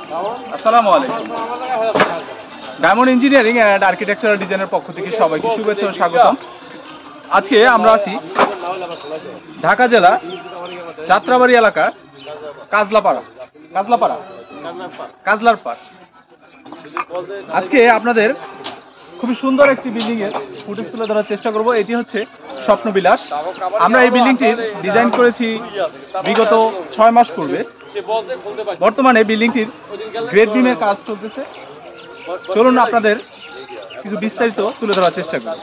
আসসালামু আলাইকুম। Diamond engineering and architectural ডিজাইনের পক্ষ থেকে সবাইকে শুভেচ্ছা ও স্বাগতম। আজকে আমরা আছি ঢাকা জেলা যাত্রাবাড়ি এলাকা কাজলার পাড়। আজকে আপনাদের খুবই সুন্দর একটি বিল্ডিং এর ফুটেজ তুলে ধরার চেষ্টা করব। এটি হচ্ছে স্বপ্নবিলাস। আমরা এই বিল্ডিংটি ডিজাইন করেছি বিগত 6 মাস পূর্বে। বর্তমানে বিল্ডিংটির গ্রেড বিমের কাজ চলতেছে। চলুন আপনাদের কিছু বিস্তারিত তুলে ধরার চেষ্টা করি।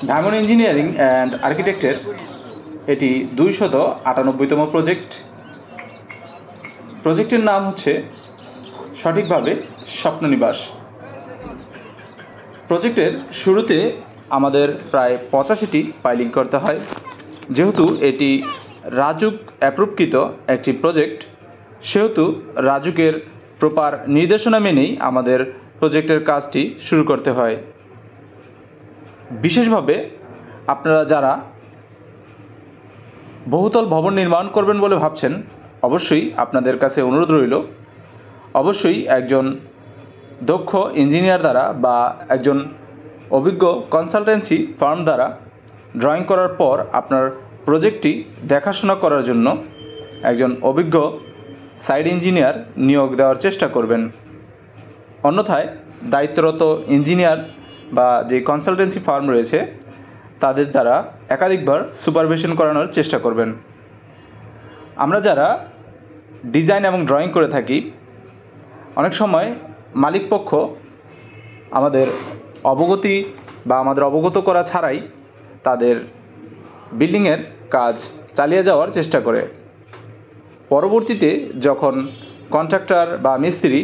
ডায়মন্ড ইঞ্জিনিয়ারিং অ্যান্ড আর্কিটেক্টের এটি 298তম প্রজেক্ট। প্রজেক্টের নাম হচ্ছে সঠিকভাবে স্বপ্ননিবাস। প্রজেক্টের শুরুতে আমাদের প্রায় 85টি পাইলিং করতে হয়। যেহেতু এটি রাজুক অ্যাপ্রুভকৃত একটি প্রজেক্ট, সেহেতু রাজুকের প্রপার নির্দেশনা মেনেই আমাদের প্রজেক্টের কাজটি শুরু করতে হয়। বিশেষভাবে আপনারা যারা বহুতল ভবন নির্মাণ করবেন বলে ভাবছেন, অবশ্যই আপনাদের কাছে অনুরোধ রইল, অবশ্যই একজন দক্ষ ইঞ্জিনিয়ার দ্বারা বা একজন অভিজ্ঞ কনসালটেন্সি ফার্ম দ্বারা ড্রয়িং করার পর আপনার প্রজেক্টটি দেখাশোনা করার জন্য একজন অভিজ্ঞ সাইট ইঞ্জিনিয়ার নিয়োগ দেওয়ার চেষ্টা করবেন। অন্যথায় দায়িত্বরত ইঞ্জিনিয়ার বা যে কনসালটেন্সি ফার্ম রয়েছে তাদের দ্বারা একাধিকবার সুপারভিশন করানোর চেষ্টা করবেন। আমরা যারা ডিজাইন এবং ড্রয়িং করে থাকি, অনেক সময় মালিকপক্ষ আমাদের অবগতি বা আমাদের অবগত করা ছাড়াই তাদের বিল্ডিংয়ের কাজ চালিয়ে যাওয়ার চেষ্টা করে। পরবর্তীতে যখন কন্ট্রাক্টর বা মিস্ত্রি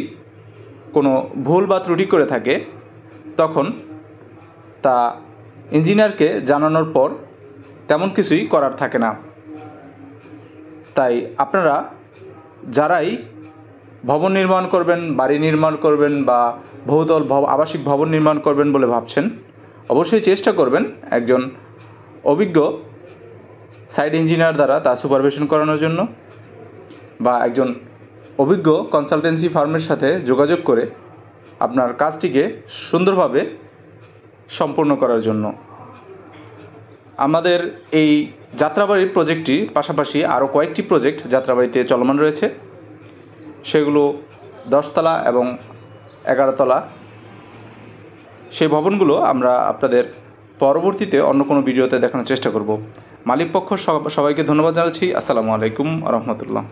কোনো ভুল বা ত্রুটি করে থাকে, তখন তা ইঞ্জিনিয়ারকে জানানোর পর তেমন কিছুই করার থাকে না। তাই আপনারা যারাই ভবন নির্মাণ করবেন, বাড়ি নির্মাণ করবেন বা বহুতল আবাসিক ভবন নির্মাণ করবেন বলে ভাবছেন, অবশ্যই চেষ্টা করবেন একজন অভিজ্ঞ সাইট ইঞ্জিনিয়ার দ্বারা তা সুপারভিশন করানোর জন্য বা একজন অভিজ্ঞ কনসালটেন্সি ফার্মের সাথে যোগাযোগ করে আপনার কাজটিকে সুন্দরভাবে সম্পূর্ণ করার জন্য। আমাদের এই যাত্রাবাড়ির প্রজেক্টটির পাশাপাশি আরও কয়েকটি প্রজেক্ট যাত্রাবাড়িতে চলমান রয়েছে। সেগুলো 10 তলা এবং 11 তলা। সেই ভবনগুলো আমরা আপনাদের পরবর্তীতে অন্য কোনো ভিডিওতে দেখানোর চেষ্টা করব। মালিকপক্ষ সবাইকে ধন্যবাদ জানাচ্ছি। আসসালামু আলাইকুম ওয়া রাহমাতুল্লাহ।